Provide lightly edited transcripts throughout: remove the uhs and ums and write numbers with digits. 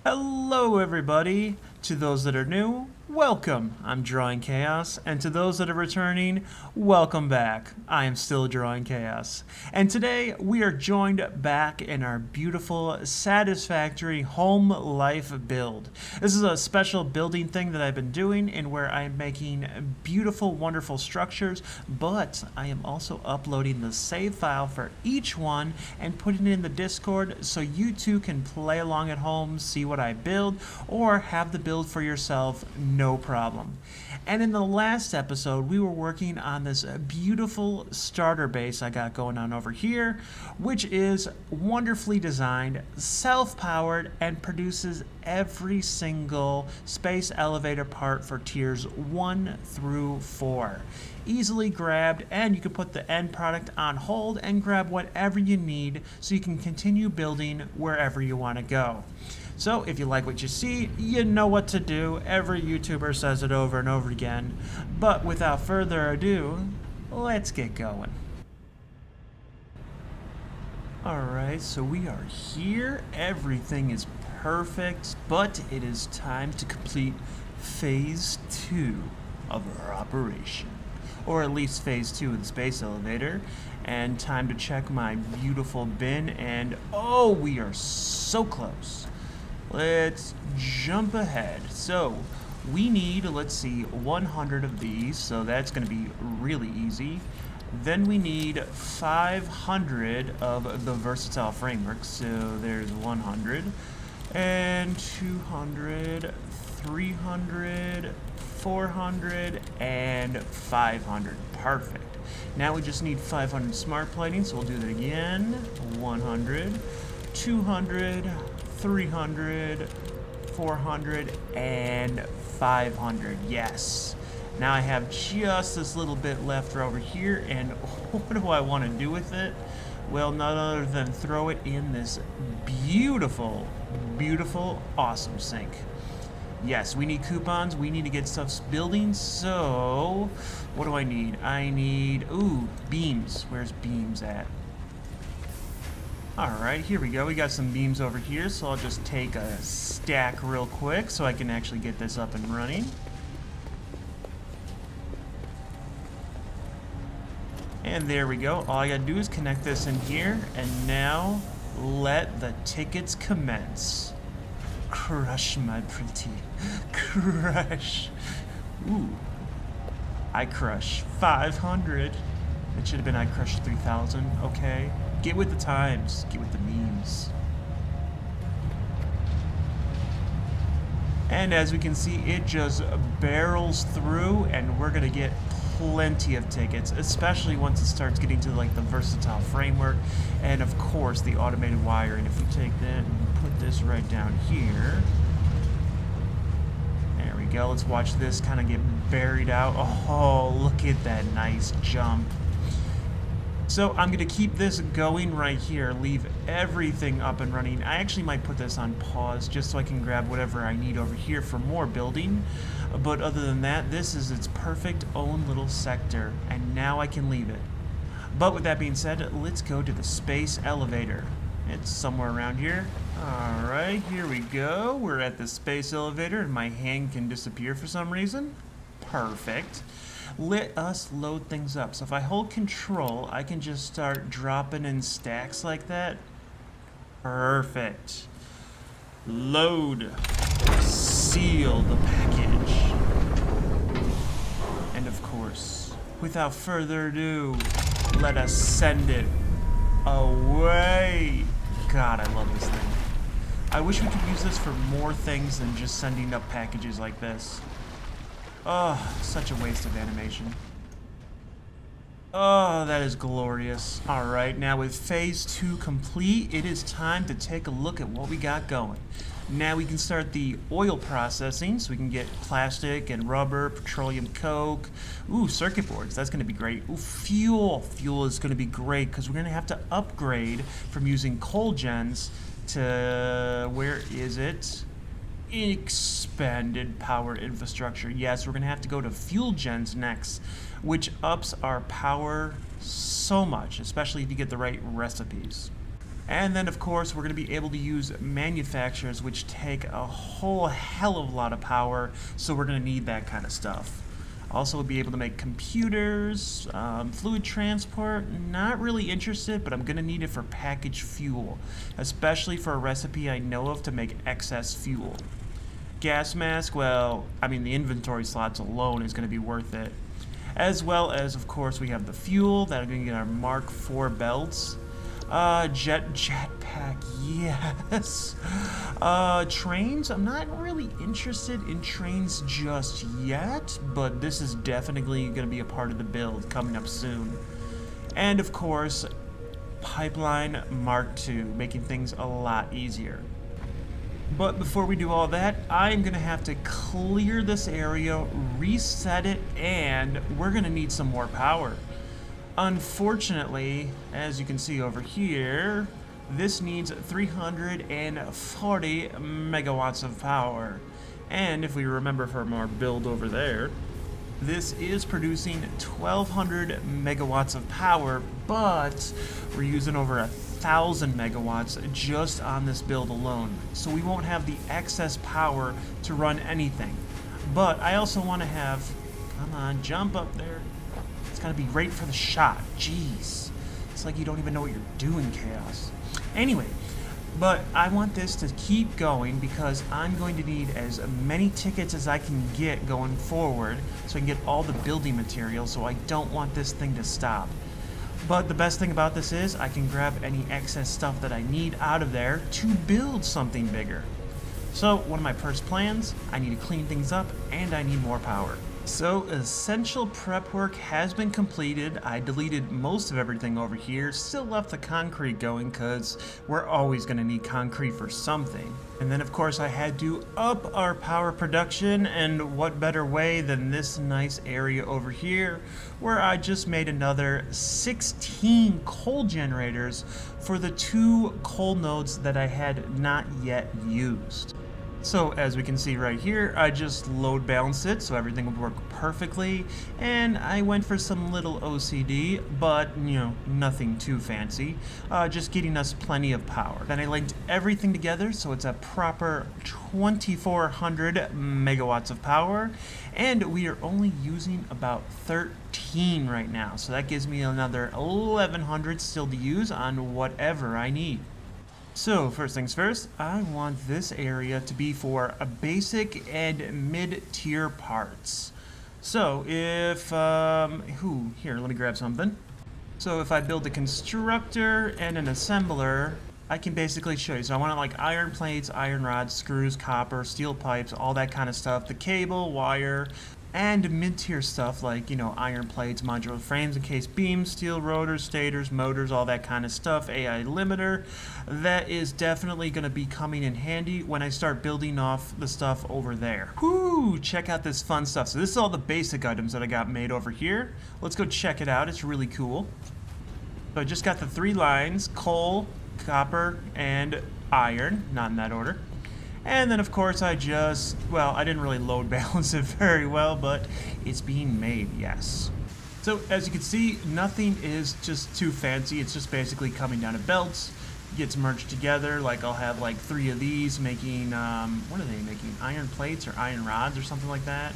Hello everybody! To those that are new, welcome! I'm Drawing Chaos, and to those that are returning, welcome back. I am still Drawing Chaos. And today we are joined back in our beautiful Satisfactory Home Life build. This is a special building thing that I've been doing in where I'm making beautiful, wonderful structures, but I am also uploading the save file for each one and putting it in the Discord so you too can play along at home, see what I build, or have the build for yourself, no problem. And in the last episode, we were working on this beautiful starter base I got going on over here, which is wonderfully designed, self-powered, and produces every single space elevator part for tiers 1 through 4. Easily grabbed, and you can put the end product on hold and grab whatever you need so you can continue building wherever you want to go. So if you like what you see, you know what to do. Every YouTuber says it over and over again. But without further ado, let's get going. Alright, so we are here. Everything is perfect, but it is time to complete phase 2 of our operation. Or at least phase 2 of the space elevator. And time to check my beautiful bin, and oh, we are so close. Let's jump ahead. So we need, let's see, 100 of these, so that's going to be really easy. Then we need 500 of the versatile framework, so there's 100, and 200, 300, 400, and 500. Perfect. Now we just need 500 smart plating, so we'll do that again. 100, 200, 300, 400, and 500. Yes. Now I have just this little bit left over here, and what do I want to do with it? Well, none other than throw it in this beautiful, beautiful, awesome sink. Yes, we need coupons. We need to get stuff building, so what do I need? I need, ooh, beams. Where's beams at? Alright, here we go. We got some beams over here, so I'll just take a stack real quick so I can actually get this up and running. And there we go. All I gotta do is connect this in here, and now let the tickets commence. Crush, my pretty. Crush. Ooh. I crush 500. It should have been I crush 3,000. Okay. Get with the times. Get with the memes. And as we can see, it just barrels through, and we're going to get plenty of tickets, especially once it starts getting to like the versatile framework and of course the automated wiring. If we take that and put this right down here, there we go. Let's watch this kind of get buried out. Oh, look at that nice jump. So I'm going to keep this going right here, leave everything up and running. I actually might put this on pause just so I can grab whatever I need over here for more building. But other than that, this is its perfect own little sector, and now I can leave it. But with that being said, let's go to the space elevator. It's somewhere around here. Alright, here we go. We're at the space elevator, and my hand can disappear for some reason. Perfect. Let us load things up. So if I hold control, I can just start dropping in stacks like that. Perfect. Load. Seal the package. And of course, without further ado, let us send it away. God, I love this thing. I wish we could use this for more things than just sending up packages like this. Oh, such a waste of animation. Oh, that is glorious. Alright, now with phase 2 complete, it is time to take a look at what we got going. Now we can start the oil processing, so we can get plastic and rubber, petroleum coke. Ooh, circuit boards, that's going to be great. Ooh, fuel. Fuel is going to be great, because we're going to have to upgrade from using coal gens to, where is it? Expanded power infrastructure. Yes, we're going to have to go to fuel gens next, which ups our power so much, especially if you get the right recipes. And then of course we're going to be able to use manufacturers, which take a whole hell of a lot of power, so we're going to need that kind of stuff. Also we'll be able to make computers, fluid transport, not really interested, but I'm going to need it for packaged fuel, especially for a recipe I know of to make excess fuel. Gas mask, well, I mean the inventory slots alone is going to be worth it. As well as, of course, we have the fuel that are going to get our Mark IV belts. Jetpack, yes. Trains, I'm not really interested in trains just yet, but this is definitely going to be a part of the build coming up soon. And of course, pipeline Mark II, making things a lot easier. But before we do all that, I'm going to have to clear this area, reset it, and we're going to need some more power. Unfortunately, as you can see over here, this needs 340 megawatts of power. And if we remember from our build over there, this is producing 1200 megawatts of power, but we're using over 1,000 megawatts just on this build alone. So we won't have the excess power to run anything. But I also want to have, come on, jump up there. It's gotta be right for the shot. Jeez. It's like you don't even know what you're doing, Chaos. Anyway, but I want this to keep going because I'm going to need as many tickets as I can get going forward so I can get all the building materials, so I don't want this thing to stop. But the best thing about this is I can grab any excess stuff that I need out of there to build something bigger. So one of my first plans, I need to clean things up and I need more power. So essential prep work has been completed. I deleted most of everything over here, still left the concrete going because we're always going to need concrete for something. And then of course I had to up our power production, and what better way than this nice area over here where I just made another 16 coal generators for the 2 coal nodes that I had not yet used. So as we can see right here, I just load balanced it so everything would work perfectly, and I went for some little OCD, but you know, nothing too fancy, just getting us plenty of power. Then I linked everything together so it's a proper 2400 megawatts of power, and we are only using about 13 right now, so that gives me another 1100 still to use on whatever I need. So first things first, I want this area to be for a basic and mid-tier parts. So if, here, let me grab something. So if I build a constructor and an assembler, I can basically show you. So I want like iron plates, iron rods, screws, copper, steel pipes, all that kind of stuff, the cable, wire, and mid-tier stuff like, you know, iron plates, modular frames, encased beams, steel rotors, stators, motors, all that kind of stuff, AI limiter. That is definitely going to be coming in handy when I start building off the stuff over there. Whoo! Check out this fun stuff. So this is all the basic items that I got made over here. Let's go check it out. It's really cool. So I just got the 3 lines, coal, copper, and iron, not in that order. And then of course I just, well, I didn't really load balance it very well, but it's being made, yes. So as you can see, nothing is just too fancy. It's just basically coming down to belts, gets merged together. Like I'll have like 3 of these making, what are they making? Iron plates or iron rods or something like that.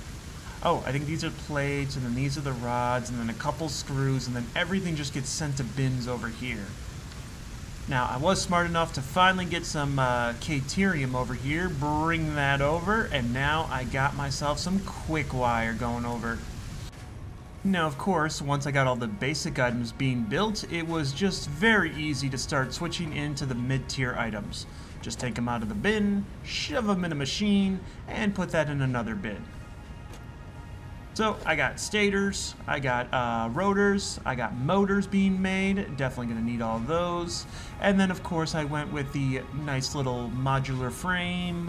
Oh, I think these are plates, and then these are the rods, and then a couple screws, and then everything just gets sent to bins over here. Now, I was smart enough to finally get some Caterium over here, bring that over, and now I got myself some quick wire going over. Now, of course, once I got all the basic items being built, it was just very easy to start switching into the mid-tier items. Just take them out of the bin, shove them in a machine, and put that in another bin. So I got stators, I got rotors, I got motors being made, definitely going to need all those. And then of course I went with the nice little modular frame,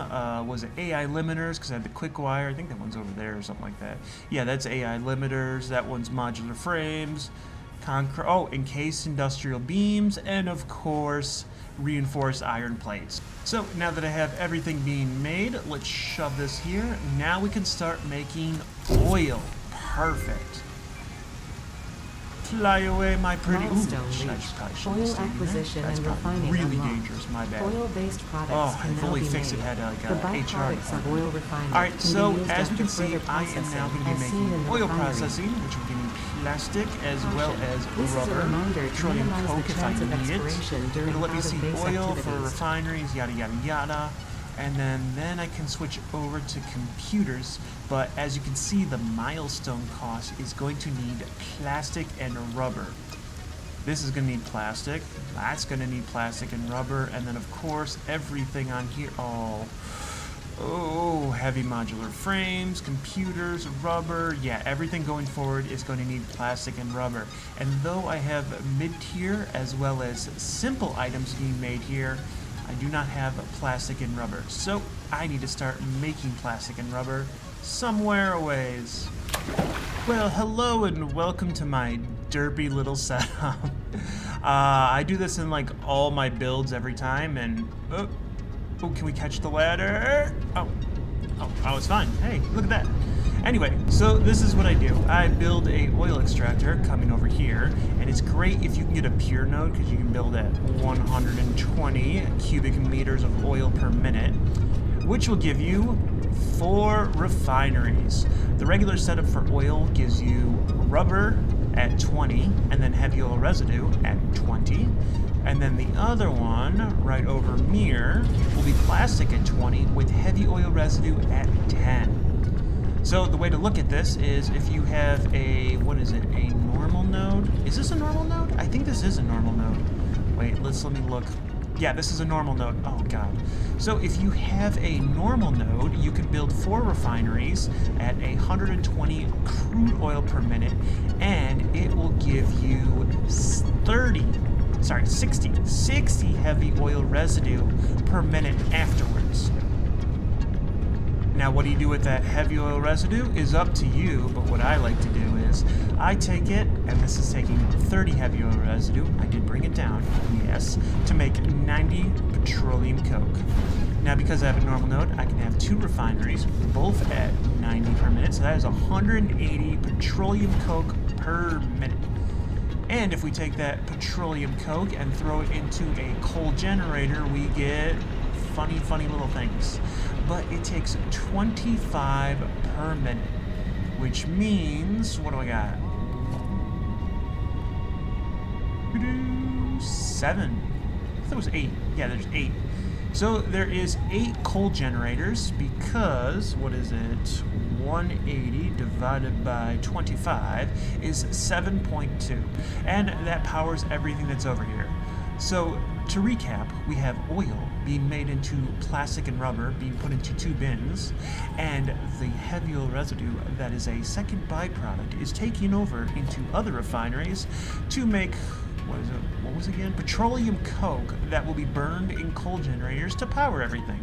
was it AI limiters, because I had the quick wire, I think that one's over there or something like that. Yeah, that's AI limiters, that one's modular frames, encased industrial beams, and of course reinforced iron plates. So now that I have everything being made, let's shove this here. Now we can start making oil. Perfect. Fly away, my pretty. Milestone Ooh, reached. Oil acquisition that's and probably refining really unlocked. dangerous. My bad. Oil-based products Oh, can if now only be Fix made. It had like The a HR byproducts of department. oil refining All right, can so be used as we after can see, further I am now going to processing, be as seen in making the oil refinery. processing, which will give me plastic as well as This is a rubber, reminder to petroleum minimize coke the if I chance of need it. expiration during It'll let me see out-of-base oil for activities. refineries, yada yada yada. And then I can switch over to computers. But as you can see, the milestone cost is going to need plastic and rubber. This is going to need plastic. That's going to need plastic and rubber. And then, of course, everything on here. Oh, heavy modular frames, computers, rubber. Yeah, everything going forward is going to need plastic and rubber. And though I have mid-tier as well as simple items being made here, I do not have plastic and rubber. So I need to start making plastic and rubber somewhere a ways. Well, hello and welcome to my derpy little setup. I do this in like all my builds every time, and oh, can we catch the ladder? Oh, it's fine. Hey, look at that. Anyway, so this is what I do. I build a oil extractor coming over here, and it's great if you can get a pure node because you can build at 120 cubic meters of oil per minute, which will give you 4 refineries. The regular setup for oil gives you rubber at 20, and then heavy oil residue at 20. And then the other one, right over here, will be plastic at 20 with heavy oil residue at 10. So the way to look at this is if you have a, what is it, a normal node? Is this a normal node? I think this is a normal node. Wait, let me look. Yeah, this is a normal node. Oh god. So if you have a normal node, you can build 4 refineries at 120 crude oil per minute, and it will give you 60 heavy oil residue per minute afterwards. Now, what do you do with that heavy oil residue is up to you, but what I like to do is I take it, and this is taking 30 heavy oil residue, I did bring it down, yes, to make 90 petroleum coke. Now, because I have a normal node, I can have 2 refineries, both at 90 per minute, so that is 180 petroleum coke per minute. And if we take that petroleum coke and throw it into a coal generator, we get funny little things. But it takes 25 per minute, which means, what do I got? 7. I thought it was 8. Yeah, there's 8. So there is 8 coal generators because, what is it? 180 divided by 25 is 7.2. And that powers everything that's over here. So to recap, we have oil being made into plastic and rubber being put into 2 bins, and the heavy oil residue that is a second byproduct is taken over into other refineries to make, what was it again? Petroleum coke that will be burned in coal generators to power everything.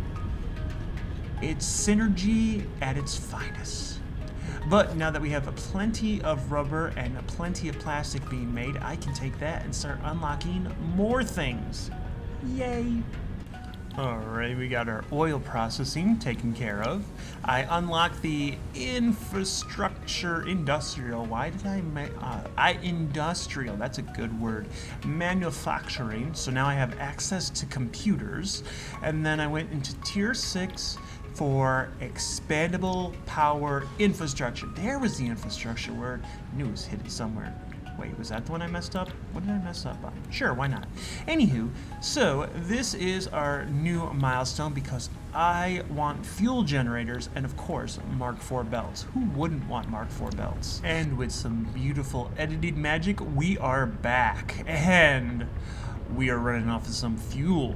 It's synergy at its finest. But now that we have plenty of rubber and plenty of plastic being made, I can take that and start unlocking more things. Yay! Alright, we got our oil processing taken care of. I unlocked the infrastructure industrial. Why did industrial, that's a good word. Manufacturing. So now I have access to computers. And then I went into tier 6 for expandable power infrastructure. There was the infrastructure word. I knew it was hidden somewhere. Wait, was that the one I messed up? What did I mess up on? Sure, why not? Anywho, so this is our new milestone because I want fuel generators and, of course, Mark IV belts. Who wouldn't want Mark IV belts? And with some beautiful edited magic, we are back. And we are running off of some fuel.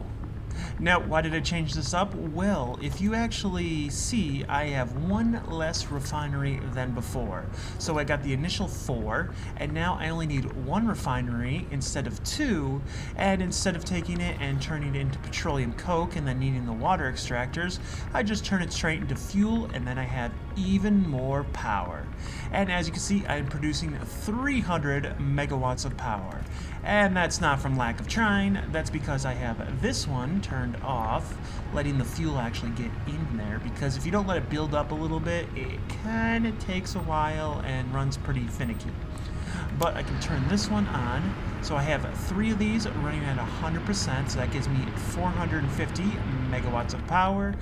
Now, why did I change this up? Well, if you actually see, I have 1 less refinery than before. So I got the initial 4, and now I only need 1 refinery instead of 2, and instead of taking it and turning it into petroleum coke and then needing the water extractors, I just turn it straight into fuel, and then I have even more power. And as you can see, I'm producing 300 megawatts of power. And that's not from lack of trying, that's because I have this one turned off, letting the fuel actually get in there, because if you don't let it build up a little bit, it kind of takes a while and runs pretty finicky. But I can turn this one on. So I have 3 of these running at 100%, so that gives me 450 megawatts of power.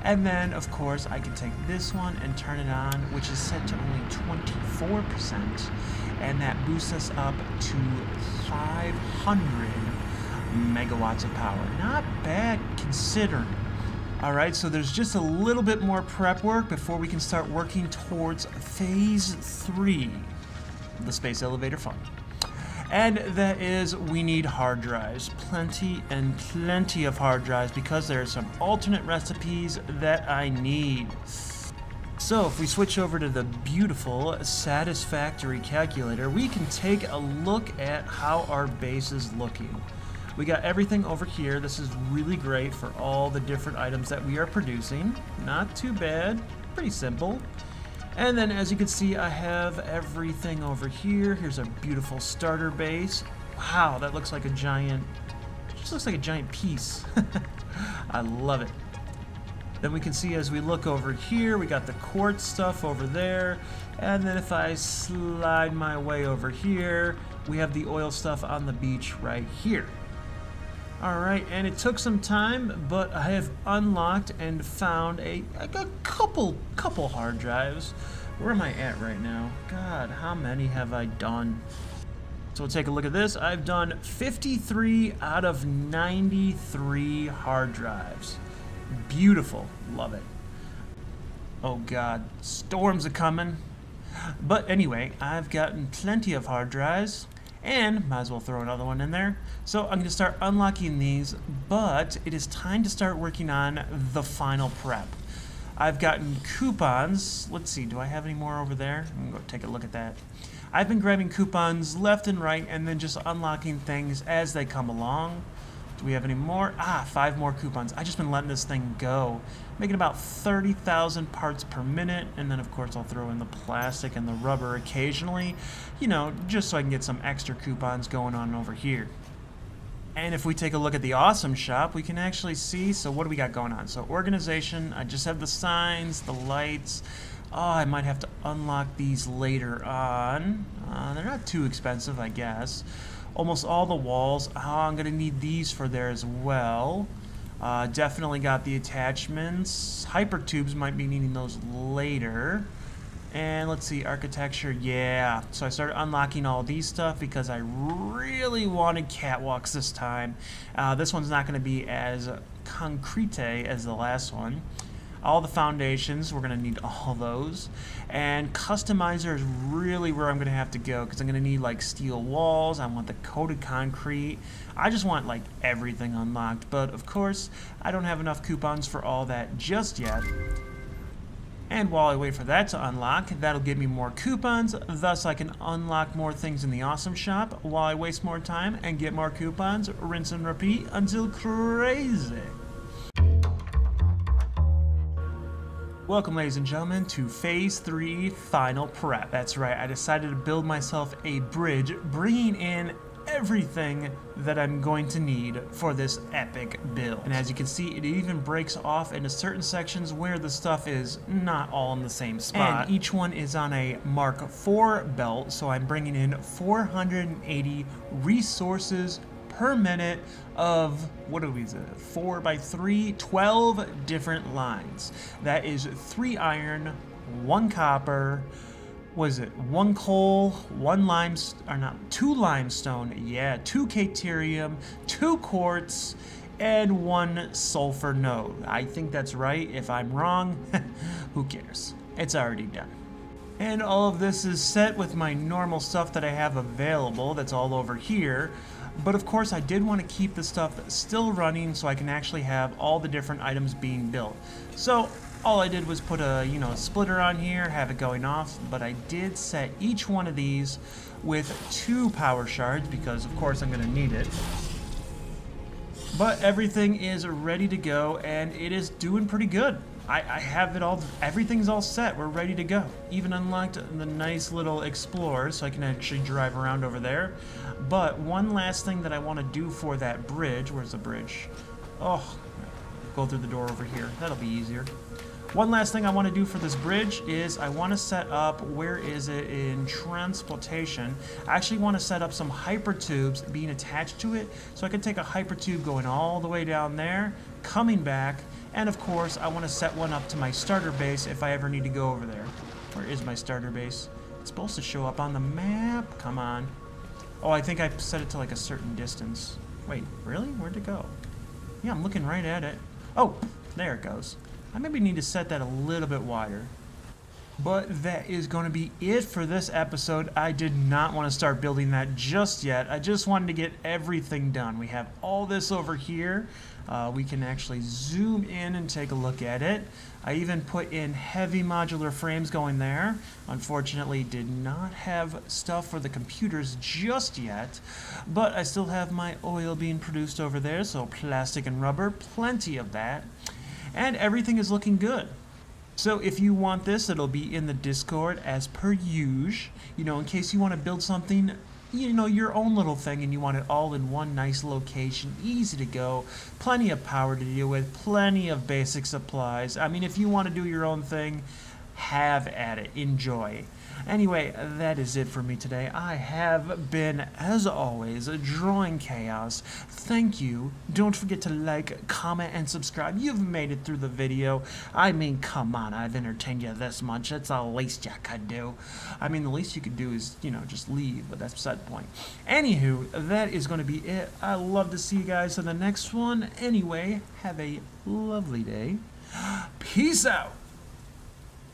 And then, of course, I can take this one and turn it on, which is set to only 24%, and that boosts us up to 500 megawatts of power. Not bad considering. Alright, so there's just a little bit more prep work before we can start working towards phase 3 of the space elevator fun. And that is, we need hard drives. Plenty and plenty of hard drives, because there are some alternate recipes that I need. So if we switch over to the beautiful Satisfactory calculator, we can take a look at how our base is looking. We got everything over here. This is really great for all the different items that we are producing. Not too bad, pretty simple. And then, as you can see, I have everything over here. Here's a beautiful starter base. Wow, that looks like a giant, just looks like a giant piece. I love it. Then we can see, as we look over here, we got the quartz stuff over there. And then if I slide my way over here, we have the oil stuff on the beach right here. Alright, and it took some time, but I have unlocked and found a couple hard drives. Where am I at right now? God, how many have I done? So we'll take a look at this. I've done 53 out of 93 hard drives. Beautiful. Love it. Oh God, storms are coming. But anyway, I've gotten plenty of hard drives. And might as well throw another one in there. So I'm going to start unlocking these, but it is time to start working on the final prep. I've gotten coupons. Let's see, do I have any more over there? I'm going to go take a look at that. I've been grabbing coupons left and right and then just unlocking things as they come along. Do we have any more? 5 more coupons. I've just been letting this thing go. Making about 30,000 parts per minute, and then of course I'll throw in the plastic and the rubber occasionally, you know, just so I can get some extra coupons going on over here. And if we take a look at the awesome shop, we can actually see, so what do we got going on? So organization, I just have the signs, the lights. Oh, I might have to unlock these later on. They're not too expensive, I guess. Almost all the walls. I'm going to need these for there as well. Definitely got the attachments. Hypertubes, might be needing those later. And let's see, architecture, yeah. So I started unlocking all these stuff because I really wanted catwalks this time. This one's not going to be as concrete as the last one. All the foundations, we're going to need all those. And customizer is really where I'm going to have to go, because I'm going to need like steel walls. I want the coated concrete. I just want like everything unlocked. But of course, I don't have enough coupons for all that just yet. And while I wait for that to unlock, that'll give me more coupons. Thus, I can unlock more things in the awesome shop while I waste more time and get more coupons. Rinse and repeat until crazy. Welcome, ladies and gentlemen, to Phase 3 Final Prep. That's right, I decided to build myself a bridge, bringing in everything that I'm going to need for this epic build. And as you can see, it even breaks off into certain sections where the stuff is not all in the same spot. And each one is on a Mark IV belt, so I'm bringing in 480 resources per minute of, what do we say, 4 by 3, 12 different lines. That is 3 iron, 1 copper, was it 1 coal, 1 limestone, or not, 2 limestone, yeah, 2 caterium, 2 quartz, and 1 sulfur node. I think that's right. If I'm wrong, who cares? It's already done. And all of this is set with my normal stuff that I have available, that's all over here. But of course, I did want to keep the stuff still running so I can actually have all the different items being built. So all I did was put a, splitter on here, have it going off, but I did set each one of these with 2 power shards because of course I'm going to need it. But everything is ready to go and it is doing pretty good. I have it all, everything's all set, we're ready to go. Even unlocked the nice little Explorer so I can actually drive around over there. But one last thing that I want to do for that bridge, where's the bridge? Oh, go through the door over here, that'll be easier. One last thing I want to do for this bridge is I want to set up, where is it in transportation? I actually want to set up some hyper tubes being attached to it, so I can take a hyper tube going all the way down there, coming back, and of course I want to set one up to my starter base if I ever need to go over there. Where is my starter base? It's supposed to show up on the map. Come on. Oh, I think I set it to like a certain distance. Wait, really? Where'd it go? Yeah, I'm looking right at it. Oh, there it goes. I maybe need to set that a little bit wider. But that is going to be it for this episode. I did not want to start building that just yet. I just wanted to get everything done. We have all this over here. We can actually zoom in and take a look at it. I even put in heavy modular frames going there. Unfortunately, did not have stuff for the computers just yet, but I still have my oil being produced over there, so plastic and rubber, plenty of that. And everything is looking good. So if you want this, it'll be in the Discord as per usual. You know, in case you want to build something, you know, your own little thing and you want it all in one nice location, easy to go, plenty of power to deal with, plenty of basic supplies. I mean, if you want to do your own thing, have at it. Enjoy. Anyway, that is it for me today. I have been, as always, drawing chaos. Thank you. Don't forget to like, comment, and subscribe. You've made it through the video. I mean, come on, I've entertained you this much. That's the least you could do. I mean, the least you could do is, you know, just leave, but that's beside the point. Anywho, that is going to be it. I love to see you guys in the next one. Anyway, have a lovely day. Peace out.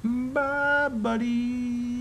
Bye, buddy.